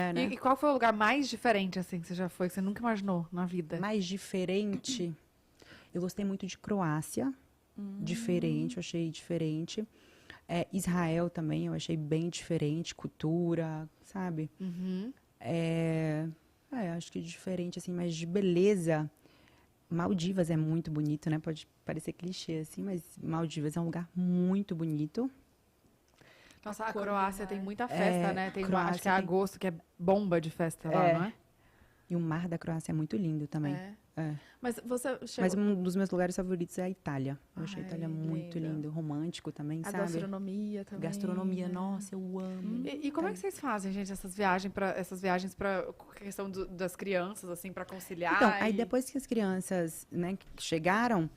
né? E qual foi o lugar mais diferente, assim, que você já foi, que você nunca imaginou na vida? Mais diferente, eu gostei muito de Croácia. Diferente, eu achei diferente. Israel também, eu achei bem diferente, cultura, sabe? Uhum. Acho que diferente, assim, mas de beleza. Maldivas é muito bonito, né? Pode parecer clichê, assim, mas Maldivas é um lugar muito bonito. Nossa, a Cor do Croácia mar. tem muita festa, né? Tem uma, acho que Croácia é tem- agosto, que é bomba de festa lá, não é? E o mar da Croácia é muito lindo também. É. Mas você chegou... Mas um dos meus lugares favoritos é a Itália. Eu achei a Ai, Itália muito lindo. lindo, romântico também, A sabe? gastronomia também. Gastronomia, né? nossa, eu amo. E como é que vocês fazem, gente, essas viagens para questão das crianças, assim, para conciliar? Então, aí depois que as crianças, né, chegaram,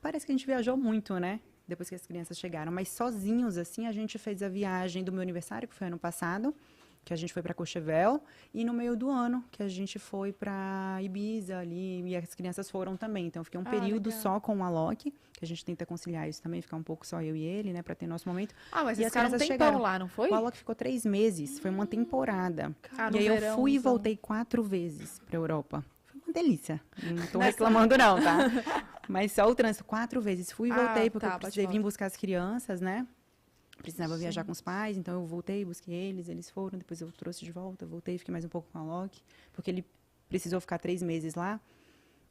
parece que a gente viajou muito, né? Depois que as crianças chegaram. Mas sozinhos, assim, a gente fez a viagem do meu aniversário, que foi ano passado, que a gente foi para Courchevel, e no meio do ano, que a gente foi para Ibiza ali, e as crianças foram também. Então, eu fiquei um período legal. só com o Alok, que a gente tenta conciliar isso também, ficar um pouco só eu e ele, né, para ter nosso momento. Ah, mas E vocês as ficaram um crianças tempão chegaram. lá, não foi? O Alok ficou 3 meses, foi uma temporada. no E aí eu verãozão. fui e voltei 4 vezes para Europa. Foi uma delícia. Não tô reclamando não, tá? Mas só o trânsito 4 vezes. Fui e voltei, porque eu precisei vir buscar as crianças, né? Precisava viajar com os pais, então eu voltei, busquei eles foram, depois eu trouxe de volta, voltei, fiquei mais um pouco com a Alok, porque ele precisou ficar 3 meses lá.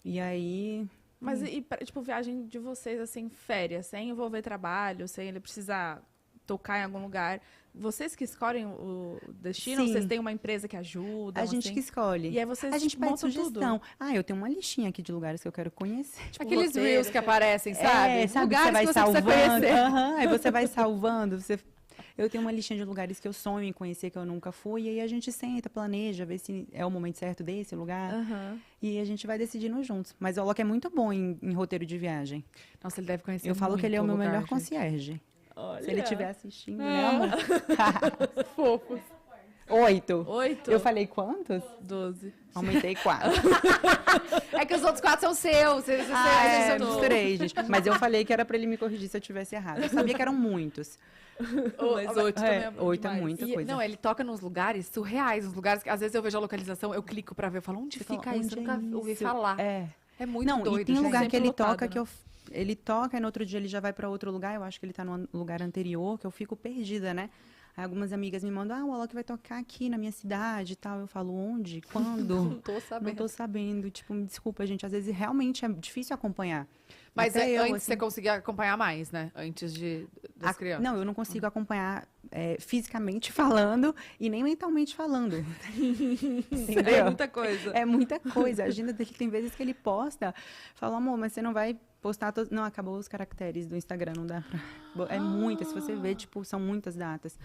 E aí... Mas, tipo, viagem de vocês, assim, férias, sem envolver trabalho, sem ele precisar tocar em algum lugar. Vocês que escolhem o destino? Sim. Vocês têm uma empresa que ajuda? A gente assim? que escolhe. E aí vocês A gente pede montam sugestão. tudo. Eu tenho uma listinha aqui de lugares que eu quero conhecer. Tipo, Aqueles roteiro, reels que aparecem, sabe? Sabe, Lugares você vai que você precisa salvando. conhecer. Aí você vai salvando. Eu tenho uma listinha de lugares que eu sonho em conhecer, que eu nunca fui. E aí a gente senta, planeja, vê se é o momento certo desse lugar. Aham. E a gente vai decidindo juntos. Mas o Alok é muito bom em roteiro de viagem. Nossa, ele deve conhecer Eu falo que ele é o meu muito melhor lugar, gente. concierge. Olha. Se ele estiver assistindo, né, amor? Fofos. 8. 8? Eu falei quantos? 12. Aumentei 4. É que os outros 4 são seus. Vocês Misturei, gente. Mas eu falei que era pra ele me corrigir se eu tivesse errado. Eu sabia que eram muitos. Mas 8 também é bom 8 é demais. muita coisa. Não, ele toca nos lugares surreais, nos lugares que às vezes eu vejo a localização, eu clico pra ver, eu falo, onde Você fala, fica isso? Eu onde é nunca ouvi isso? falar. É. É muito Não, doido, e tem um gente. lugar que Sempre ele lotado, toca, né? ele toca, e no outro dia ele já vai pra outro lugar. Eu acho que ele tá no lugar anterior, que eu fico perdida, né? Aí algumas amigas me mandam, o Alok vai tocar aqui na minha cidade e tal. Eu falo, onde? Quando? Não tô sabendo. Não tô sabendo. Tipo, me desculpa, gente. Às vezes realmente é difícil acompanhar. Mas Até eu, antes assim, você conseguia acompanhar mais, né? Antes das crianças. Não, eu não consigo acompanhar fisicamente falando e nem mentalmente falando. Entendeu? É muita coisa. É muita coisa. A agenda dele tem vezes que ele posta, fala, amor, mas você não vai postar todos. Não, acabou os caracteres do Instagram, não dá pra. É muita, se você ver, tipo, são muitas datas.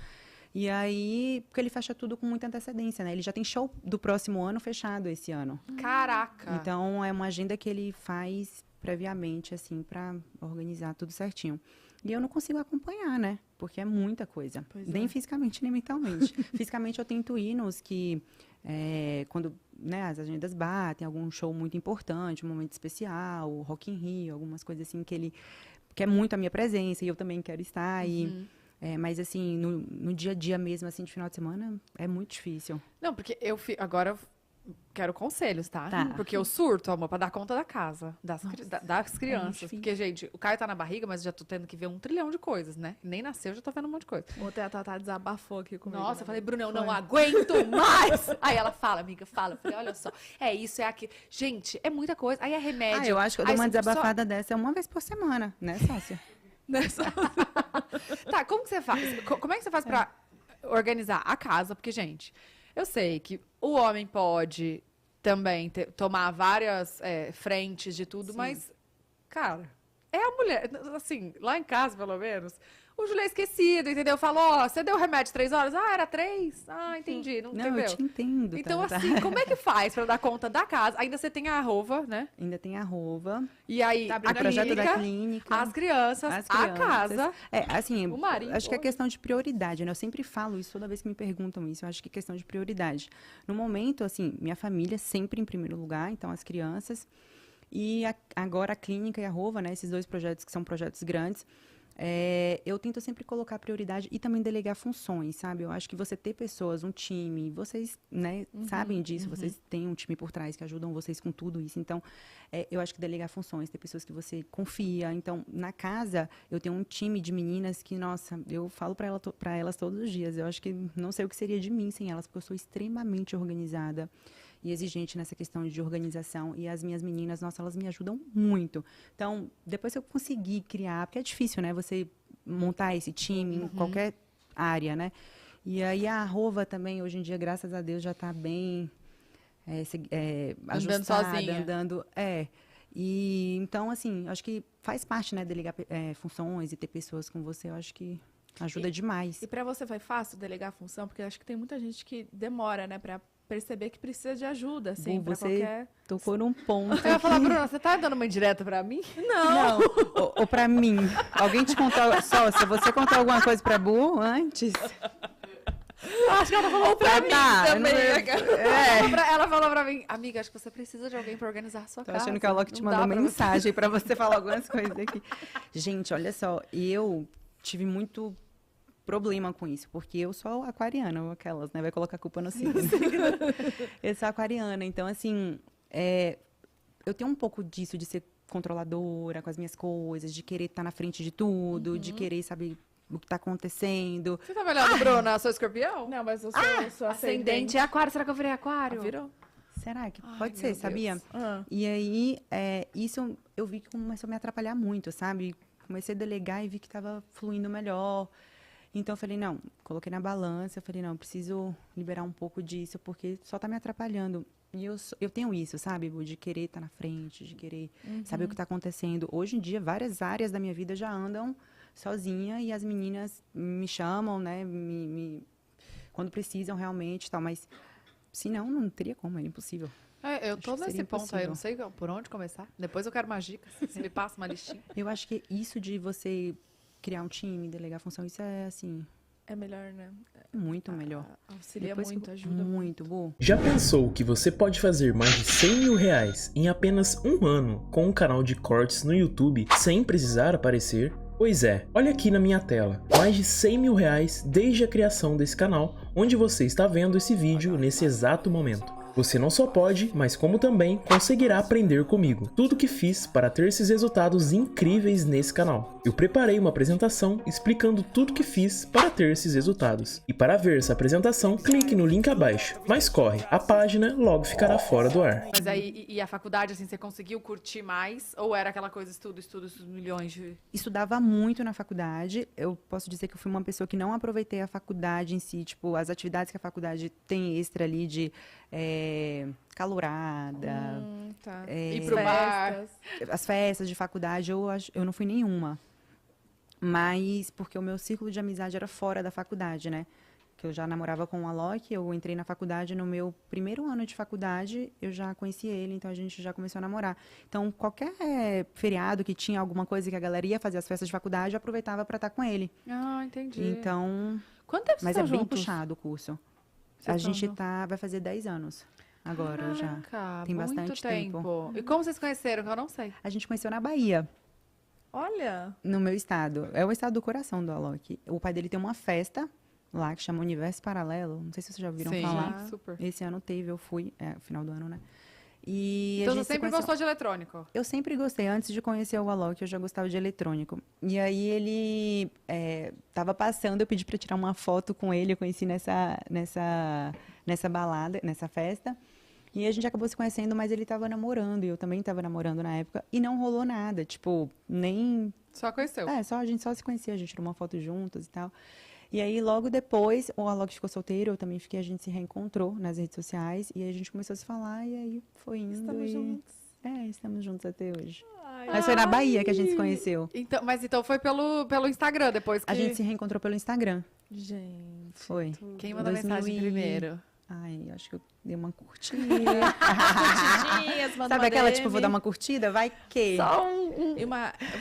E aí, porque ele fecha tudo com muita antecedência, né? Ele já tem show do próximo ano fechado esse ano. Caraca! Então, é uma agenda que ele faz previamente, assim, pra organizar tudo certinho. E eu não consigo acompanhar, né? Porque é muita coisa. Pois Nem é. fisicamente, nem mentalmente. Fisicamente, eu tento ir nos que, quando as agendas batem, algum show muito importante, um momento especial, Rock in Rio, algumas coisas assim que ele quer muito a minha presença e eu também quero estar. Mas, assim, no dia a dia mesmo, assim, de final de semana, é muito difícil. Não, porque agora eu quero conselhos, tá? Tá. Porque eu surto, amor, pra dar conta da casa, das crianças. difícil. Porque, gente, o Caio tá na barriga, mas eu já tô tendo que ver 1 trilhão de coisas, né? Nem nasceu, já tô vendo um monte de coisa. Ontem a Tatá desabafou aqui comigo. Nossa, eu né? falei, Bruno, eu não aguento mais! Aí ela fala, amiga, fala. Eu falei, olha só, é isso, é aquilo. Gente, é muita coisa. Aí é remédio. Eu acho que eu dou Aí uma você desabafada dessa uma vez por semana, né, sócia? Tá, como que você faz? Como é que você faz pra organizar a casa? Porque, gente, eu sei que o homem pode também tomar várias frentes de tudo, Sim. mas, cara, é a mulher. Assim, lá em casa, pelo menos, o Júlio é esquecido, entendeu? Falou, você deu o remédio 3 horas? Ah, era 3? Ah, entendi, não Não, entendeu? eu te entendo. Então, tá? assim, como é que faz pra dar conta da casa? Ainda você tem a arrova, né? Ainda tem a Rova, E aí, Tá a abrindo o projeto clínica, da clínica. as crianças, As a crianças. casa. Assim, O marido. acho que é questão de prioridade, né? Eu sempre falo isso toda vez que me perguntam isso. Eu acho que é questão de prioridade. No momento, assim, minha família sempre em primeiro lugar, então as crianças. E agora a clínica e a Rova, né? Esses 2 projetos que são projetos grandes. eu tento sempre colocar prioridade e também delegar funções, sabe? Eu acho que você ter pessoas, um time, vocês, né, sabem disso, vocês têm um time por trás que ajudam vocês com tudo isso. Então, eu acho que delegar funções, ter pessoas que você confia. Então, na casa, eu tenho um time de meninas que, nossa, eu falo para elas todos os dias. Eu acho que não sei o que seria de mim sem elas, porque eu sou extremamente organizada e exigente nessa questão de organização. E as minhas meninas, nossa, elas me ajudam muito. Então, depois que eu consegui criar, porque é difícil, né? Você montar esse time em qualquer área, né? E aí a Rova também, hoje em dia, graças a Deus, já está bem ajustada, sozinha. E então, assim, acho que faz parte, né? Delegar funções e ter pessoas com você, eu acho que ajuda demais. E para você foi fácil delegar a função? Porque eu acho que tem muita gente que demora, né? Para perceber que precisa de ajuda, assim, para qualquer... Tocou num ponto. Eu ia falar, Bruna, você tá dando uma indireta pra mim? Não. Ou pra mim. Alguém te contou, se você contou alguma coisa pra Bu antes? Acho que ela falou pra mim também. É. Ela falou pra mim, amiga, acho que você precisa de alguém pra organizar a sua casa. Tô achando que a Loki te mandou mensagem pra você falar algumas coisas aqui. Gente, olha só, eu tive muito problema com isso, porque eu sou aquariana, aquelas, né? Vai colocar a culpa no signo. Eu sou aquariana, então, assim, eu tenho um pouco disso de ser controladora com as minhas coisas, de querer estar na frente de tudo, de querer saber o que tá acontecendo. Você tá olhando, Bruna? Eu sou escorpião? Não, mas eu sou ascendente é aquário. Será que eu virei aquário? Virou? Será que pode ser, sabia? Ah. E aí, isso eu vi que começou a me atrapalhar muito, sabe? Comecei a delegar e vi que tava fluindo melhor. Então, eu falei, não, coloquei na balança, eu falei, não, eu preciso liberar um pouco disso, porque só tá me atrapalhando. E eu tenho isso, sabe, de querer estar na frente, de querer saber o que está acontecendo. Hoje em dia, várias áreas da minha vida já andam sozinha e as meninas me chamam, né, quando precisam realmente e tal, mas se não teria como, era impossível. Eu tô nesse ponto aí, eu não sei por onde começar. Depois eu quero mais dicas, você me passa uma listinha. Eu acho que isso de você criar um time, delegar função, isso é, assim... É melhor, né? Muito melhor. Auxilia muito, ajuda muito. Bu. Já pensou que você pode fazer mais de 100 mil reais em apenas um ano com um canal de cortes no YouTube sem precisar aparecer? Pois é, olha aqui na minha tela, mais de 100 mil reais desde a criação desse canal, onde você está vendo esse vídeo nesse exato momento. Você não só pode, mas como também conseguirá aprender comigo tudo o que fiz para ter esses resultados incríveis nesse canal. Eu preparei uma apresentação explicando tudo que fiz para ter esses resultados. E para ver essa apresentação, clique no link abaixo. Mas corre, a página logo ficará fora do ar. Mas aí, e a faculdade, assim, você conseguiu curtir mais? Ou era aquela coisa, estudo, milhões de... Estudava muito na faculdade. Eu posso dizer que eu fui uma pessoa que não aproveitei a faculdade em si, tipo, as atividades que a faculdade tem extra ali de... calorada, Tá. Ir pro bar. As festas de faculdade, eu não fui nenhuma. Mas porque o meu círculo de amizade era fora da faculdade, né? Que eu já namorava com o Alok, eu entrei na faculdade, no meu primeiro ano de faculdade, eu já conheci ele, então a gente já começou a namorar. Então, qualquer feriado que tinha alguma coisa que a galera ia fazer as festas de faculdade, eu aproveitava para estar com ele. Ah, entendi. Então... Quanto tempo Mas vocês é estão bem juntos? puxado o curso. Vocês A gente estão vai fazer 10 anos agora já. Tem muito bastante tempo. E como vocês conheceram? Que eu não sei. A gente conheceu na Bahia, Olha! no meu estado. É o estado do coração do Alok. O pai dele tem uma festa lá que chama Universo Paralelo. Não sei se vocês já ouviram falar. Sim, super. Esse ano teve, eu fui, final do ano, né? E Então a você gente sempre gostou de eletrônico? Eu sempre gostei. Antes de conhecer o Alok, eu já gostava de eletrônico. E aí ele tava passando, eu pedi para tirar uma foto com ele. Eu conheci nessa balada, nessa festa. E a gente acabou se conhecendo, mas ele tava namorando. E eu também tava namorando na época. E não rolou nada. Tipo, nem... Só conheceu? A gente só se conhecia. A gente tirou uma foto juntas e tal. E aí, logo depois, o Alok ficou solteiro, eu também fiquei, a gente se reencontrou nas redes sociais, e aí a gente começou a se falar, e aí foi indo. Estamos juntos. Estamos juntos até hoje. Ai. Mas foi na Bahia que a gente se conheceu. Então foi pelo Instagram depois que... A gente se reencontrou pelo Instagram. Gente. Foi. Quem mandou mensagem primeiro? Ai, acho que eu dei uma curtida. Curtidinhas, manda Sabe uma aquela, DM. tipo, vou dar uma curtida? Vai que... Só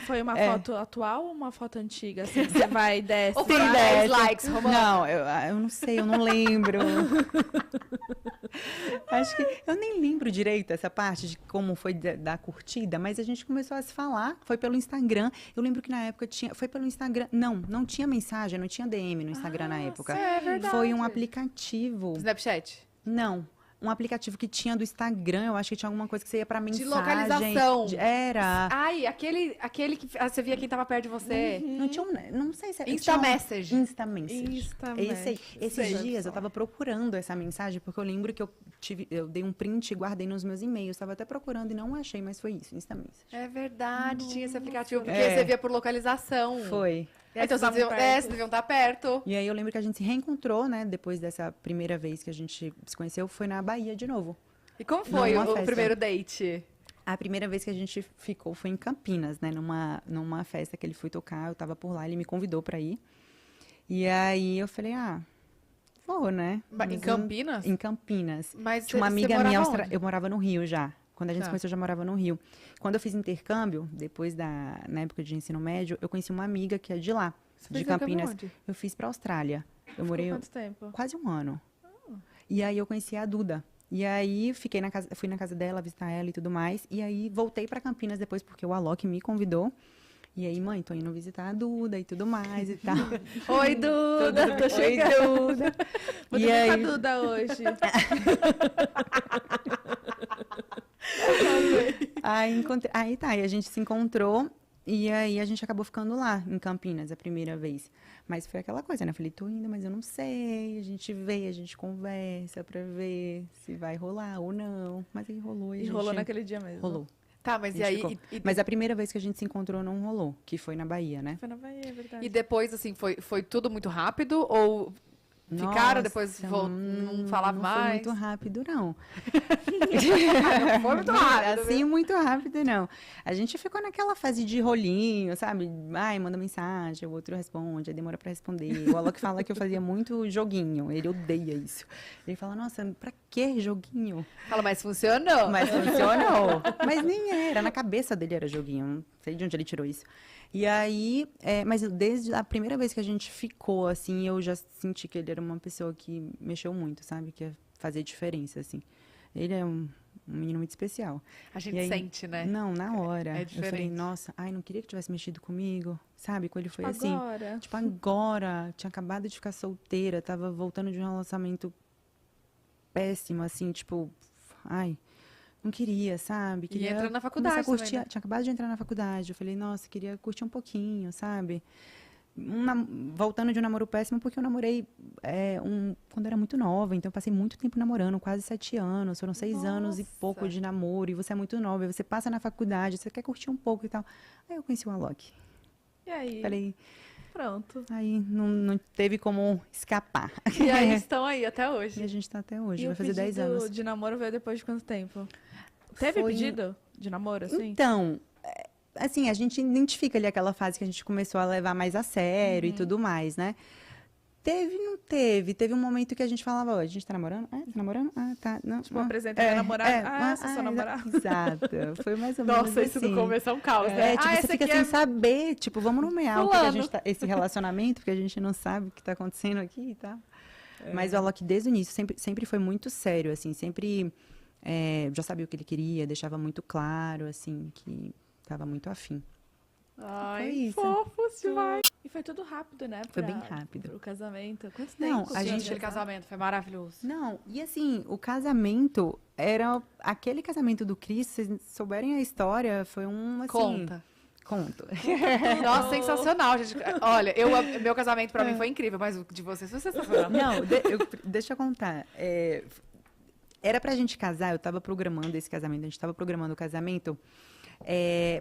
foi uma foto atual ou uma foto antiga? Assim, você vai e desce. Ou Tem foi 10 dessa. likes, romântico? Não, eu não sei, eu não lembro. Acho que eu nem lembro direito essa parte de como foi da curtida, mas a gente começou a se falar, foi pelo Instagram. Eu lembro que na época foi pelo Instagram. Não tinha mensagem, não tinha DM no Instagram na época. É verdade. Foi um aplicativo. Snapchat? Não. Um aplicativo que tinha do Instagram, eu acho que tinha alguma coisa que você ia pra mensagem. De localização. Era. Ai, aquele que você via quem tava perto de você. Não tinha não sei se Insta Message. Insta Message. Esses dias eu tava procurando essa mensagem, porque eu lembro que eu dei um print e guardei nos meus e-mails. Tava até procurando e não achei, mas foi isso, Insta Message. É verdade, tinha esse aplicativo, porque você via por localização. Foi. Então vocês deviam estar perto. E aí eu lembro que a gente se reencontrou, né? Depois dessa primeira vez que a gente se conheceu, foi na Bahia de novo. E como foi o primeiro date? A primeira vez que a gente ficou foi em Campinas, né? Numa festa que ele foi tocar, eu tava por lá, ele me convidou pra ir. E aí eu falei, vou, né? Em Campinas? Em Campinas. Mas tinha uma amiga minha, eu morava no Rio já. Quando a gente se conheceu, eu já morava no Rio. Quando eu fiz intercâmbio, na época de ensino médio, eu conheci uma amiga que é de lá, de Campinas. Onde? Eu fiz pra Austrália. Eu morei quanto tempo? Quase um ano. E aí eu conheci a Duda. E aí fui na casa dela, visitar ela e tudo mais. E aí voltei pra Campinas depois, porque o Alok me convidou. E aí, mãe, tô indo visitar a Duda e tudo mais e tal. Oi, Duda! Tô chegando. Oi, Duda. Vou dormir com a Duda hoje. Aí tá, e a gente se encontrou e aí a gente acabou ficando lá, em Campinas, a primeira vez. Mas foi aquela coisa, né? Eu falei, tô indo, mas eu não sei. A gente vê, a gente conversa pra ver se vai rolar ou não. Mas aí rolou. E rolou naquele dia mesmo? Rolou. Tá, mas e aí... Mas a primeira vez que a gente se encontrou não rolou, que foi na Bahia, né? Foi na Bahia, é verdade. E depois, assim, foi tudo muito rápido ou... Ficaram, depois não falava mais? Não foi muito rápido, não. Não foi muito rápido. Assim, muito rápido, não. A gente ficou naquela fase de rolinho, sabe? Ai, manda mensagem, o outro responde, aí demora pra responder. O Alok fala que eu fazia muito joguinho, ele odeia isso. Ele fala, nossa, pra que joguinho? Fala, mas funcionou. Mas funcionou. Mas nem era, na cabeça dele era joguinho, não sei de onde ele tirou isso. E aí, mas desde a primeira vez que a gente ficou, assim, eu já senti que ele era uma pessoa que mexeu muito, sabe? Que ia fazer diferença, assim. Ele é um menino muito especial. A gente sente, né? Não, na hora. É diferente. Eu falei, nossa, não queria que tivesse mexido comigo, sabe? Quando ele foi tipo assim. Agora. Tipo, agora. Tinha acabado de ficar solteira, tava voltando de um relacionamento péssimo, assim, tipo, não queria, sabe? Queria entrar na faculdade curtir, também, né? Tinha acabado de entrar na faculdade. Eu falei, nossa, queria curtir um pouquinho, sabe? Voltando de um namoro péssimo, porque eu namorei quando eu era muito nova. Então, eu passei muito tempo namorando, quase 7 anos. Foram 6 anos e pouco de namoro. E você é muito nova, e você passa na faculdade, você quer curtir um pouco e tal. Aí eu conheci o Alok. E aí? Falei... Pronto. Aí não teve como escapar. E aí estão aí até hoje. E a gente tá até hoje, E vai fazer 10 anos. O pedido de namoro veio depois de quanto tempo? Teve pedido de namoro, assim? Então, assim, a gente identifica ali aquela fase que a gente começou a levar mais a sério e tudo mais, né? Teve, não teve. Teve um momento que a gente falava, a gente tá namorando? Tá namorando? Tá. Não, tipo, apresenta minha namorada. Você é sua namorada? Exato. Foi mais ou menos Nossa, assim. isso no começo é um caos, né? Tipo, você fica sem saber. Tipo, vamos nomear o que a gente esse relacionamento, porque a gente não sabe o que tá acontecendo aqui e tal. Mas o Alok, desde o início, sempre foi muito sério, assim. Sempre já sabia o que ele queria, deixava muito claro, assim, que tava muito afim. Ai, foi isso. Fofos demais. E foi tudo rápido, né? Foi bem rápido. O casamento. Quanto Não, tempo? Aquele casamento foi maravilhoso. Não, e assim, o casamento era aquele casamento do Cris, se vocês souberem a história, foi um assim... Conto. Nossa, sensacional, gente. Olha, meu casamento pra mim foi incrível, mas o de vocês foi sensacional. Não, deixa eu contar. Era pra gente casar, eu tava programando esse casamento, a gente tava programando o casamento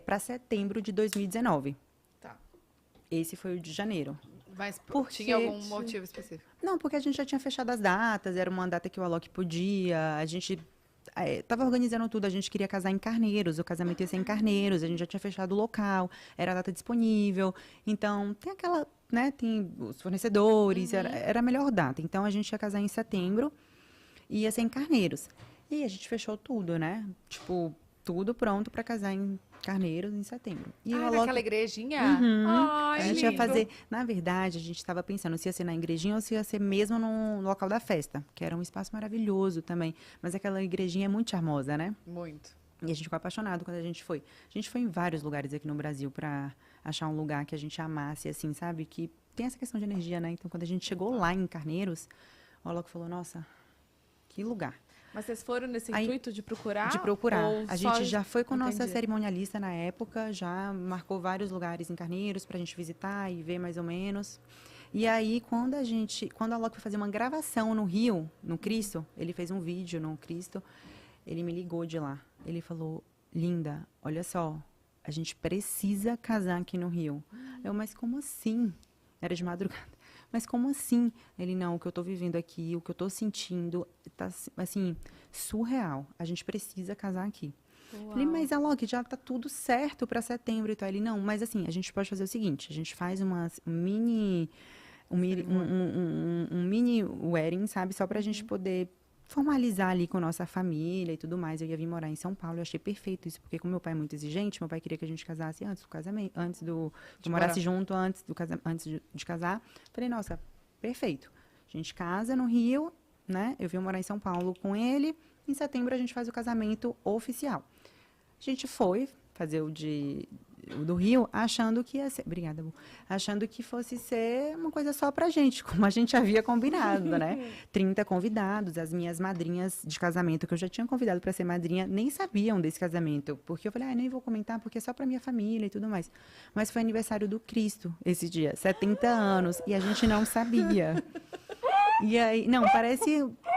pra setembro de 2019. Tá. Esse foi o de janeiro. Mas tinha algum motivo específico? Não, porque a gente já tinha fechado as datas, era uma data que o Alok podia, a gente tava organizando tudo, a gente queria casar em Carneiros, o casamento ia ser em Carneiros, a gente já tinha fechado o local, era a data disponível, então tem aquela, né, tem os fornecedores, era a melhor data, então a gente ia casar em setembro, e ia ser em Carneiros. E a gente fechou tudo, né, tipo, tudo pronto para casar em Carneiros em setembro. E naquela igrejinha? Uhum. Ai, a gente lindo. ia fazer... Na verdade, a gente estava pensando se ia ser na igrejinha ou se ia ser mesmo no local da festa, que era um espaço maravilhoso também. Mas aquela igrejinha é muito charmosa, né? Muito. E a gente ficou apaixonado quando a gente foi. A gente foi em vários lugares aqui no Brasil para achar um lugar que a gente amasse, assim, sabe? Que tem essa questão de energia, né? Então, quando a gente chegou lá em Carneiros, o Alok falou, nossa, que lugar. Mas vocês foram nesse intuito de procurar? De procurar. Ou A só... gente já foi com nossa Entendi. cerimonialista na época, já marcou vários lugares em Carneiros pra gente visitar e ver mais ou menos. E aí, quando a Alok foi fazer uma gravação no Rio, no Cristo, ele fez um vídeo no Cristo, ele me ligou de lá. Ele falou, linda, olha só, a gente precisa casar aqui no Rio. Mas como assim? Era de madrugada. Mas como assim? Ele, não, o que eu tô vivendo aqui, o que eu tô sentindo, tá, assim, surreal. A gente precisa casar aqui. Uau. Falei, mas Alok, já tá tudo certo para setembro e tal. Ele, não, mas assim, a gente pode fazer o seguinte, a gente faz um mini wedding, sabe? Só pra gente poder formalizar ali com nossa família e tudo mais. Eu ia vir morar em São Paulo, eu achei perfeito isso, porque como meu pai é muito exigente, meu pai queria que a gente casasse antes do casamento, que morasse junto antes de casar. Falei, nossa, perfeito. A gente casa no Rio, né? Eu vim morar em São Paulo com ele. Em setembro a gente faz o casamento oficial. A gente foi fazer o do Rio, achando que ia ser... Obrigada, Bu. Achando que fosse ser uma coisa só pra gente, como a gente havia combinado, né? 30 convidados, as minhas madrinhas de casamento, que eu já tinha convidado para ser madrinha, nem sabiam desse casamento. Porque eu falei, nem vou comentar, porque é só pra minha família e tudo mais. Mas foi aniversário do Cristo esse dia, 70 anos, e a gente não sabia. E aí, não,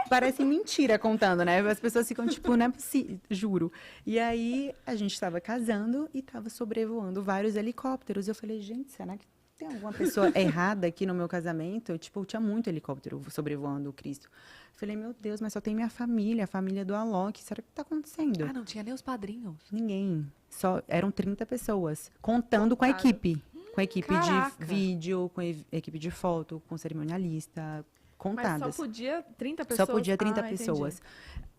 parece mentira contando, né? As pessoas ficam tipo, não é possível, juro. E aí, a gente estava casando e estava sobrevoando vários helicópteros. Eu falei, gente, será que tem alguma pessoa errada aqui no meu casamento? Tipo, tinha muito helicóptero sobrevoando o Cristo. Falei, meu Deus, mas só tem minha família, a família do Alok. Será que tá acontecendo? Não tinha nem os padrinhos. Ninguém. Só eram 30 pessoas, contando com a equipe. Com a equipe Caraca. de vídeo, com a equipe de foto, com cerimonialista, contadas. Mas só podia 30 pessoas? Só podia 30 entendi. pessoas.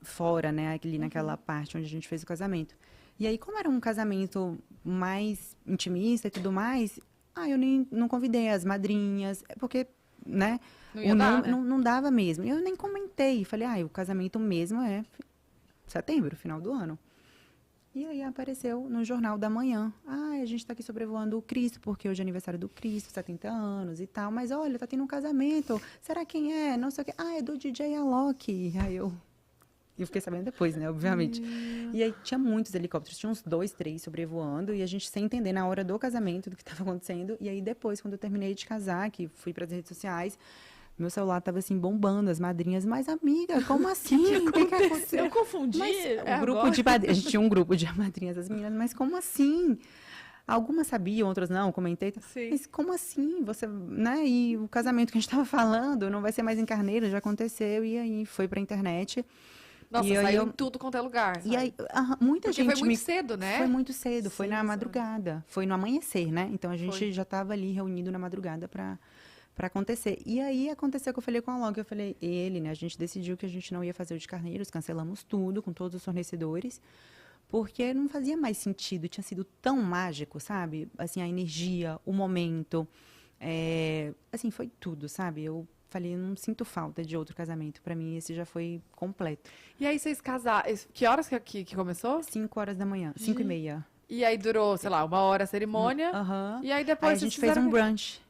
Fora, né, ali naquela parte onde a gente fez o casamento. E aí, como era um casamento mais intimista e tudo mais, eu não convidei as madrinhas, porque, né, Não ia dar, né? não dava mesmo. Eu nem comentei. Falei, o casamento mesmo é setembro, final do ano. E aí apareceu no Jornal da Manhã. A gente tá aqui sobrevoando o Cristo, porque hoje é aniversário do Cristo, 70 anos e tal. Mas olha, tá tendo um casamento. Será quem é? Não sei o quê. É do DJ Alok. Aí eu fiquei sabendo depois, né? Obviamente. E aí tinha muitos helicópteros. Tinha uns 2, 3 sobrevoando. E a gente sem entender na hora do casamento do que estava acontecendo. E aí depois, quando eu terminei de casar, que fui para as redes sociais, meu celular tava assim, bombando, as madrinhas. Mas, amiga, como assim? O que aconteceu? Eu confundi. Um grupo de madrinhas. A gente tinha um grupo de madrinhas das meninas, mas como assim? Algumas sabiam, outras não, comentei. Sim. Mas como assim? Você, né? E o casamento que a gente estava falando não vai ser mais em Carneiro, já aconteceu. E aí foi pra internet. Nossa, e aí saiu em tudo quanto é lugar. E aí, muita Porque gente foi muito cedo, né? Foi muito cedo, foi Sim, na sim. madrugada. Foi no amanhecer, né? Então a gente Foi. já estava ali reunido na madrugada para acontecer. E aí aconteceu que eu falei com a Alok, eu falei, né? A gente decidiu que a gente não ia fazer o de Carneiros, cancelamos tudo com todos os fornecedores, porque não fazia mais sentido, tinha sido tão mágico, sabe? Assim, a energia, o momento, assim, foi tudo, sabe? Eu falei, não sinto falta de outro casamento, para mim esse já foi completo. E aí vocês casaram. Que horas que começou? 5 horas da manhã, 5h30. E aí durou, sei lá, 1 hora a cerimônia. Aham. E aí depois Aí a vocês gente fez fizeram um o quê? brunch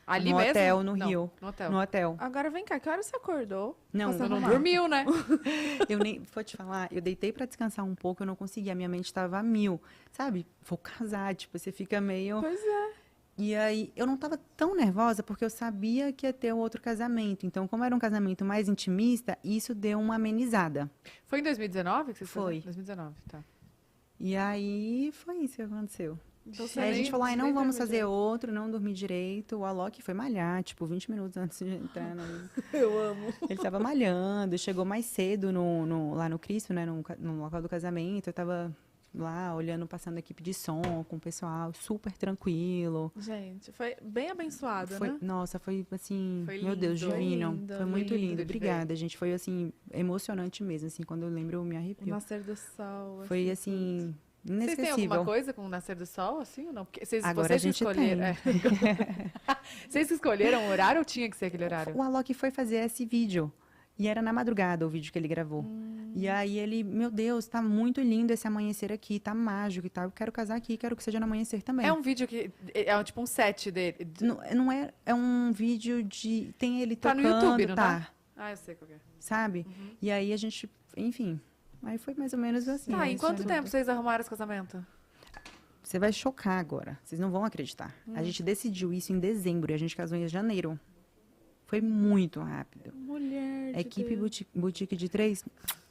Ali no mesmo? hotel, no Não, Rio. No hotel. No hotel. Agora vem cá, que hora você acordou? Não, Você Você não arrumar? dormiu, né? Eu nem, vou te falar, eu deitei pra descansar um pouco, eu não conseguia, minha mente estava a 1000, sabe? Vou casar, tipo, você fica meio... Pois é. E aí, eu não estava tão nervosa, porque eu sabia que ia ter um outro casamento. Então, como era um casamento mais intimista, isso deu uma amenizada. Foi em 2019 que vocês Foi. casaram? 2019, tá. E aí, foi isso que aconteceu. Então, você Aí a nem- gente falou, não nem vamos dormiu fazer direito. outro, não dormir direito. O Alok foi malhar, tipo, 20 minutos antes de entrar. Eu amo. Ele estava malhando, chegou mais cedo lá no Cristo, né, no local do casamento. Eu estava lá olhando, passando a equipe de som com o pessoal, super tranquilo. Gente, foi bem abençoado, né? Nossa, foi assim, Foi meu Deus, lindo. divino. Lindo, Foi muito lindo lindo. de Obrigada, gente. Foi assim, emocionante mesmo, assim, quando eu lembro, eu me O arrepio. nascer do sol. Foi tudo. assim, Inesquecível. Vocês têm alguma coisa com o nascer do sol, assim, ou não? Porque Agora vocês a gente escolheram. tem. Vocês escolheram o horário ou tinha que ser aquele horário? O Alok foi fazer esse vídeo. E era na madrugada o vídeo que ele gravou. E aí ele, meu Deus, tá muito lindo esse amanhecer aqui, tá mágico e tal. Eu quero casar aqui, quero que seja no amanhecer também. É um vídeo que é tipo um set dele. Não é, é um vídeo de, tem ele Tá tocando, no YouTube, não tá? tá? Ah, eu sei qual é. Sabe? E aí a gente, enfim, aí foi mais ou menos assim. Tá, né? em quanto tempo vocês arrumaram esse casamento? Você vai chocar agora, vocês não vão acreditar. A gente decidiu isso em dezembro e a gente casou em janeiro. Foi muito rápido. Mulher de Equipe Deus. Boutique de 3,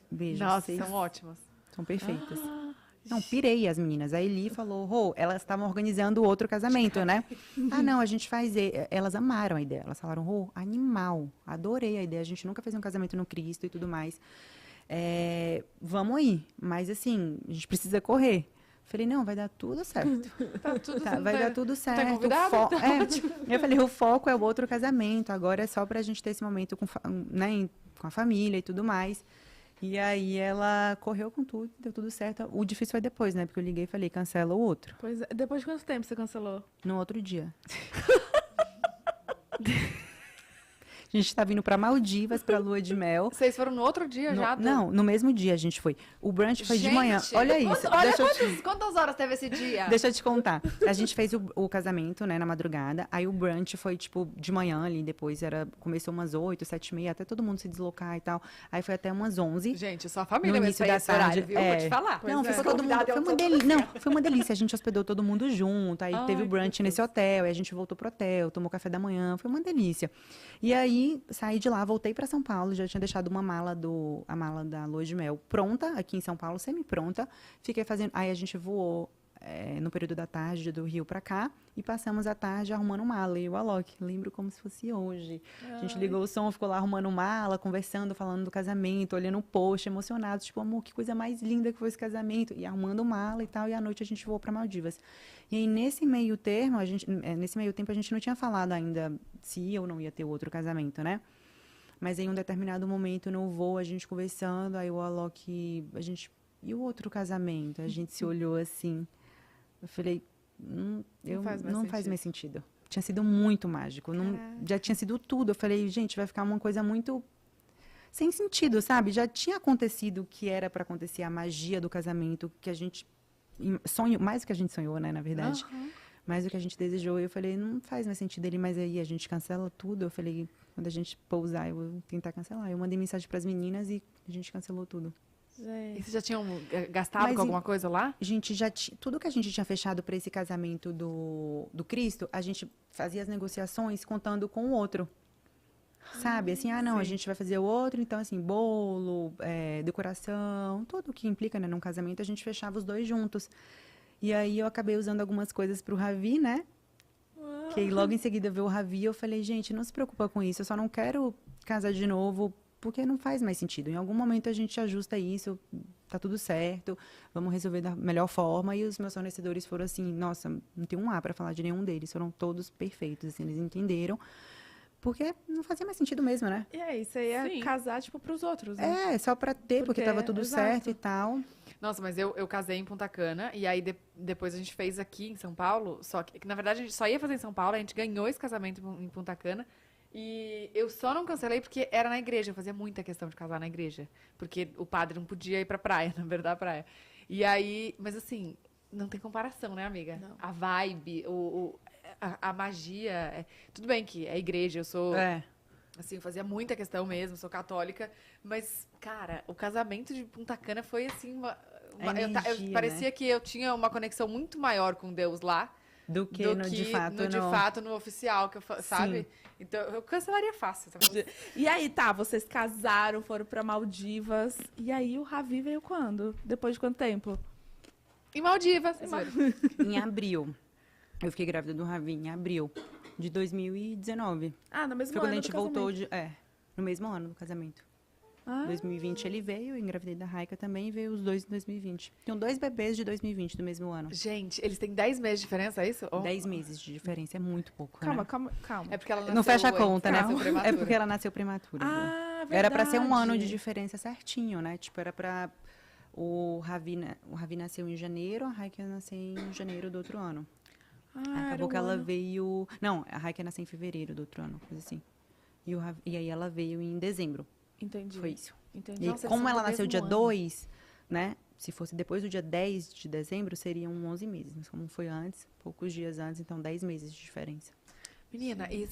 beijo. Nossa, vocês são ótimas. são perfeitas. Não, pirei as meninas. A Eli falou, Rô, elas estavam organizando outro casamento, né? Ah, não, a gente faz... Elas amaram a ideia. Elas falaram, Rô, animal. Adorei a ideia. A gente nunca fez um casamento no Cristo e tudo mais. Vamos aí. Mas, assim, a gente precisa correr. Falei, não, vai dar tudo certo. Tá tudo Vai dar tudo certo. Tá convidado? Eu falei, o foco é o outro casamento. Agora é só pra gente ter esse momento com a família e tudo mais. E aí ela correu com tudo, deu tudo certo. O difícil foi depois, né? Porque eu liguei e falei, cancela o outro. Pois é. Depois de quanto tempo você cancelou? No outro dia. A gente tá vindo pra Maldivas, pra lua de mel. Vocês foram no outro dia já? Não, no mesmo dia a gente foi. O brunch foi de manhã. Olha isso. Olha Deixa quantas horas teve esse dia? Deixa eu te contar. A gente fez o casamento, né, na madrugada. Aí o brunch foi, tipo, de manhã ali. Depois começou umas 8, 7h30, até todo mundo se deslocar e tal. Aí foi até umas 11. Gente, sua família No mesmo início fez da esse horário, tarde, viu? Vou te falar. Não, Pois é. ficou todo mundo. Convidado é Foi um uma delícia. Não, foi uma delícia. A gente hospedou todo mundo junto. Aí teve o brunch nesse hotel. Aí a gente voltou pro hotel, tomou café da manhã. Foi uma delícia. E aí, saí de lá, voltei pra São Paulo. Já tinha deixado a mala da lua de mel pronta, aqui em São Paulo, semi-pronta. Fiquei fazendo. Aí a gente voou no período da tarde do Rio pra cá. E passamos a tarde arrumando mala. E o Alok, lembro como se fosse hoje. A gente ligou o som, ficou lá arrumando mala, conversando, falando do casamento, olhando o post, emocionados. Tipo, amor, que coisa mais linda que foi esse casamento. E arrumando mala e tal. E à noite a gente voou pra Maldivas. E aí, nesse meio tempo, a gente não tinha falado ainda se eu não ia ter outro casamento, né? Mas em um determinado momento no voo, a gente conversando, aí o Alok, e o outro casamento? A gente se olhou assim. Eu falei, não faz mais sentido. Tinha sido muito mágico. Já tinha sido tudo. Eu falei, gente, vai ficar uma coisa muito sem sentido, sabe? Já tinha acontecido o que era para acontecer, a magia do casamento, que a gente sonhou, mais do que a gente sonhou, né, na verdade. Mais do que a gente desejou. Eu falei, não faz mais sentido ele, mas aí a gente cancela tudo. Eu falei, quando a gente pousar, eu vou tentar cancelar. Eu mandei mensagem para as meninas e a gente cancelou tudo. E vocês já tinham gastado com alguma coisa lá? Gente, tudo que a gente tinha fechado para esse casamento do Cristo, a gente fazia as negociações contando com o outro. Sabe? Assim, não, a gente vai fazer o outro, então, assim, bolo, decoração, tudo que implica, né, num casamento, a gente fechava os dois juntos. E aí eu acabei usando algumas coisas pro Ravi, né? Que aí logo em seguida veio o Ravi, eu falei, gente, não se preocupa com isso, eu só não quero casar de novo, porque não faz mais sentido. Em algum momento a gente ajusta isso, tá tudo certo, vamos resolver da melhor forma. E os meus fornecedores foram assim, nossa, não tem um A para falar de nenhum deles, foram todos perfeitos, assim, eles entenderam. Porque não fazia mais sentido mesmo, né? E aí, você ia casar, tipo, pros outros, né? Só pra ter, porque tava tudo certo e tal. Nossa, mas eu casei em Punta Cana, e aí depois a gente fez aqui em São Paulo, só que, na verdade, a gente só ia fazer em São Paulo, a gente ganhou esse casamento em Punta Cana, e eu só não cancelei porque era na igreja, eu fazia muita questão de casar na igreja, porque o padre não podia ir pra praia, na verdade, da praia. E aí, mas assim, não tem comparação, né, amiga? Não. A vibe, a magia, tudo bem que é igreja, eu sou... Assim, eu fazia muita questão mesmo, sou católica, mas, cara, o casamento de Punta Cana foi assim, parecia, né, que eu tinha uma conexão muito maior com Deus lá do que de fato no oficial, que eu, sabe? Sim. Então, eu cancelaria fácil. Sabe? E aí, vocês casaram, foram pra Maldivas, e aí o Ravi veio quando? Depois de quanto tempo? Em Maldivas. Em abril. Eu fiquei grávida do Ravi em abril de 2019. No mesmo Foi ano quando a gente voltou no mesmo ano do casamento. 2020 ele veio, eu engravidei da Raika também, e veio os dois em 2020. Tem 2 bebês de 2020 do mesmo ano. Gente, eles têm 10 meses de diferença, é isso? 10 meses de diferença, é muito pouco, Calma. É porque ela nasceu... Não fecha a conta, né? É porque ela nasceu prematura. Verdade. Era pra ser um ano de diferença certinho, né? Tipo, era pra... O Ravi nasceu em janeiro, a Raika nasceu em janeiro do outro ano. Acabou que ela veio... Não, a Raika nasceu em fevereiro do outro ano, coisa assim. E aí ela veio em dezembro. Entendi. Foi isso. Entendi. E como ela nasceu dia 2, né? Se fosse depois do dia 10 de dezembro, seriam 11 meses. Mas como foi antes, poucos dias antes, então 10 meses de diferença. Menina, e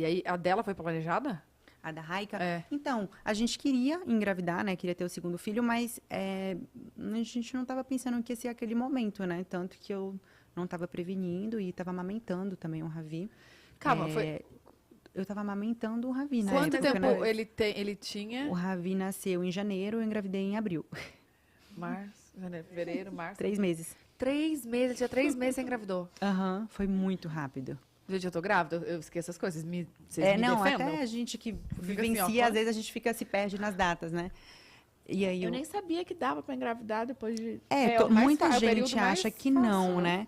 aí a dela foi planejada? A da Raika? É. Então, a gente queria engravidar, né? Queria ter o segundo filho, mas a gente não estava pensando que ia ser aquele momento, né? Tanto que eu não estava prevenindo e estava amamentando também o Ravi. Calma, foi... Eu estava amamentando o Ravi, né? Quanto tempo ele tinha? O Ravi nasceu em janeiro, eu engravidei em abril. Março, janeiro, fevereiro, março. 3 meses. 3 meses, tinha 3 meses você engravidou. Aham, foi muito rápido. Gente, eu tô grávida, eu esqueço essas coisas. Vocês me não, defendam? até a gente que Fica vivencia, assim, ó, às vezes a gente se perde nas datas, né? E aí Eu nem sabia que dava pra engravidar depois de... muita o período gente mais acha que fácil. não, né?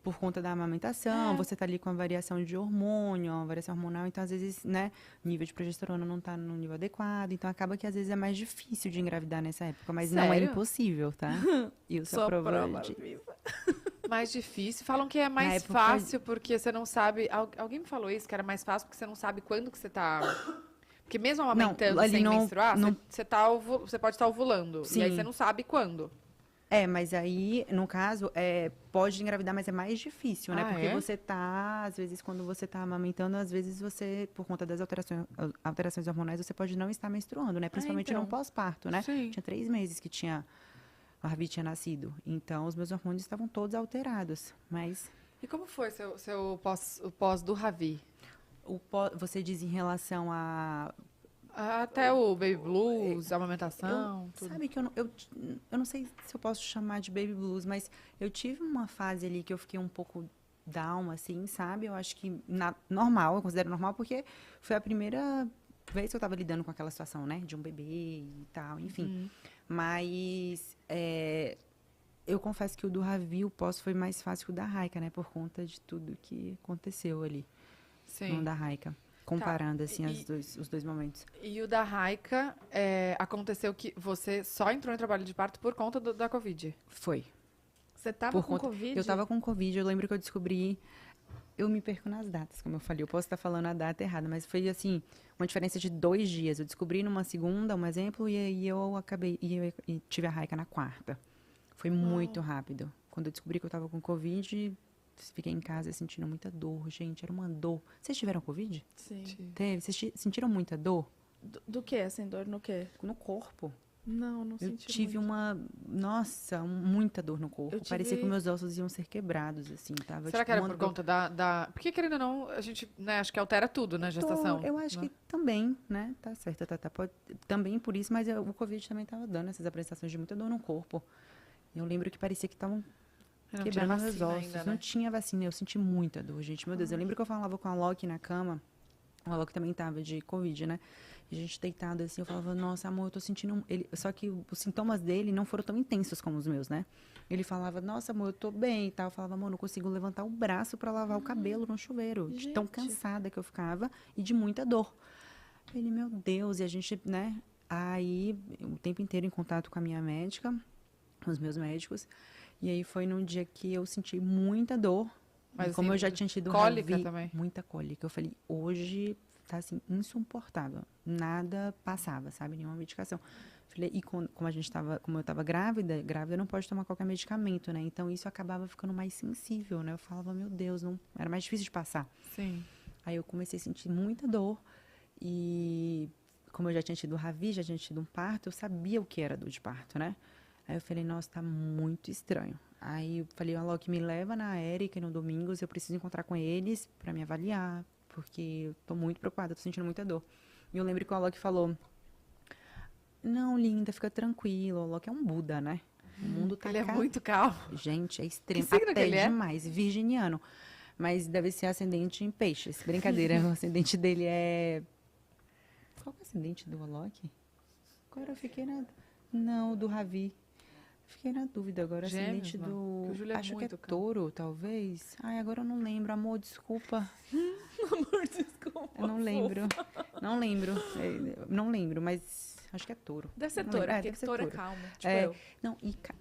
Por conta da amamentação, você tá ali com a variação de hormônio, a variação hormonal, então às vezes, né, o nível de progesterona não tá no nível adequado, então acaba que às vezes é mais difícil de engravidar nessa época, mas não é Sério? impossível, tá? Isso Sou é prova prova de... viva. Mais difícil. Falam que é mais época- fácil porque você não sabe... Alguém me falou isso, que era mais fácil porque você não sabe quando que você tá... Porque mesmo amamentando ali sem não- menstruar, não- você pode estar ovulando. E aí Sim. você não sabe quando. Mas aí, no caso, pode engravidar, mas é mais difícil, né? Ah, Porque é? você tá, às vezes, quando você tá amamentando, às vezes você, por conta das alterações hormonais, você pode não estar menstruando, né? Principalmente então. no pós-parto, né? Sim. Tinha 3 meses que o Ravi tinha nascido. Então, os meus hormônios estavam todos alterados. Mas E como foi o pós do Ravi? você diz em relação a... Até o baby blues, a amamentação, tudo. Sabe que eu não sei se eu posso chamar de baby blues, mas eu tive uma fase ali que eu fiquei um pouco down, assim, sabe? Eu acho que normal, eu considero normal, porque foi a primeira vez que eu tava lidando com aquela situação, né? De um bebê e tal, enfim. Mas eu confesso que o do Ravi, o pós, foi mais fácil que o da Raika, né? Por conta de tudo que aconteceu ali Sim. no da Raika. Comparando, assim, E- os dois momentos. E o da Raika, aconteceu que você só entrou em trabalho de parto por conta da Covid. Foi. Você tava Por com conta- Covid? Eu tava com Covid, eu lembro que eu descobri... Eu me perco nas datas, como eu falei. Eu posso estar falando a data errada, mas foi, assim, uma diferença de 2 dias. Eu descobri numa segunda, um exemplo, e aí eu acabei... E tive a Raika na quarta. Foi muito rápido. Quando eu descobri que eu tava com Covid, fiquei em casa sentindo muita dor, gente. Era uma dor. Vocês tiveram Covid? Sim. Teve? Vocês sentiram muita dor? Do que, assim, dor no quê? No corpo. Não Eu senti tive muito. muita dor no corpo. Eu Parecia tive- que meus ossos iam ser quebrados, assim, tava Será tipo, que era uma por dor. conta da... Porque, querendo ou não, a gente, né, acho que altera tudo na gestação. Eu acho né? que também, né? Tá certo, tá. Também por isso, mas o Covid também tava dando essas apresentações de muita dor no corpo. Eu lembro que parecia que estavam Não tinha quebrando meus vacina ossos. ainda, Não né? tinha vacina, eu senti muita dor, gente. Meu Deus, eu lembro que eu falava com a Loki na cama. A Loki também tava de Covid, né? E a gente deitado assim, eu falava, nossa, amor, eu tô sentindo... Só que os sintomas dele não foram tão intensos como os meus, né? Ele falava, nossa, amor, eu tô bem e tal. Eu falava, amor, não consigo levantar o braço pra lavar o cabelo no chuveiro. De tão Gente. cansada que eu ficava e de muita dor. Ele, meu Deus, e a gente, né? Aí, o tempo inteiro em contato com a minha médica, com os meus médicos. E aí foi num dia que eu senti muita dor. Mas, E como assim, eu já tinha tido cólica Ravi, também? muita cólica. Eu falei, hoje tá assim, insuportável. Nada passava, sabe? Nenhuma medicação. Falei, e como eu tava grávida não pode tomar qualquer medicamento, né? Então isso acabava ficando mais sensível, né? Eu falava, meu Deus, não, era mais difícil de passar. Sim. Aí eu comecei a sentir muita dor. E como eu já tinha tido Ravi, já tinha tido um parto, eu sabia o que era dor de parto, né? Aí eu falei, nossa, tá muito estranho. Aí eu falei, a Loki me leva na Érica no Domingos, eu preciso encontrar com eles pra me avaliar, porque eu tô muito preocupada, tô sentindo muita dor. E eu lembro que o Alok falou, não, linda, fica tranquila, o Alok é um Buda, né? O mundo tá Ele é muito calmo. Gente, é extremo, Que signo que até ele é? demais, virginiano. Mas deve ser ascendente em peixes. Brincadeira, o ascendente dele é... Qual que é o ascendente do Alok? Agora eu fiquei na... Não, do Ravi. Fiquei na dúvida agora. Gêmeos, Ascendente não? do... Porque o Júlio é Acho que é muito calmo. touro, talvez. Ai, agora eu não lembro. Amor, desculpa. Amor, desculpa. Eu não lembro. Não lembro. Não lembro, mas acho que é touro. Deve ser touro, porque touro é calmo. Tipo eu. Não,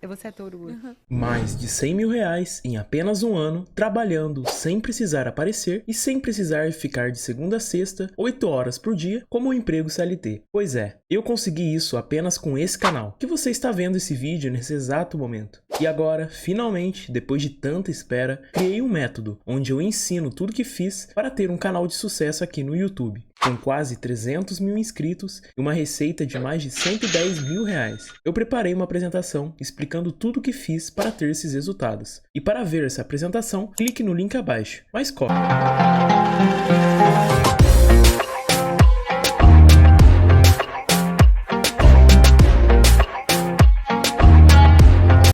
você é touro. Mais de 100 mil reais em apenas um ano, trabalhando sem precisar aparecer e sem precisar ficar de segunda a sexta, 8 horas por dia, como um emprego CLT. Pois é, eu consegui isso apenas com esse canal, que você está vendo esse vídeo nesse exato momento. E agora, finalmente, depois de tanta espera, criei um método onde eu ensino tudo que fiz para ter um canal de sucesso aqui no YouTube. Com quase 300 mil inscritos e uma receita de mais de 110 mil reais. Eu preparei uma apresentação explicando tudo o que fiz para ter esses resultados. E para ver essa apresentação, clique no link abaixo. Mas corre!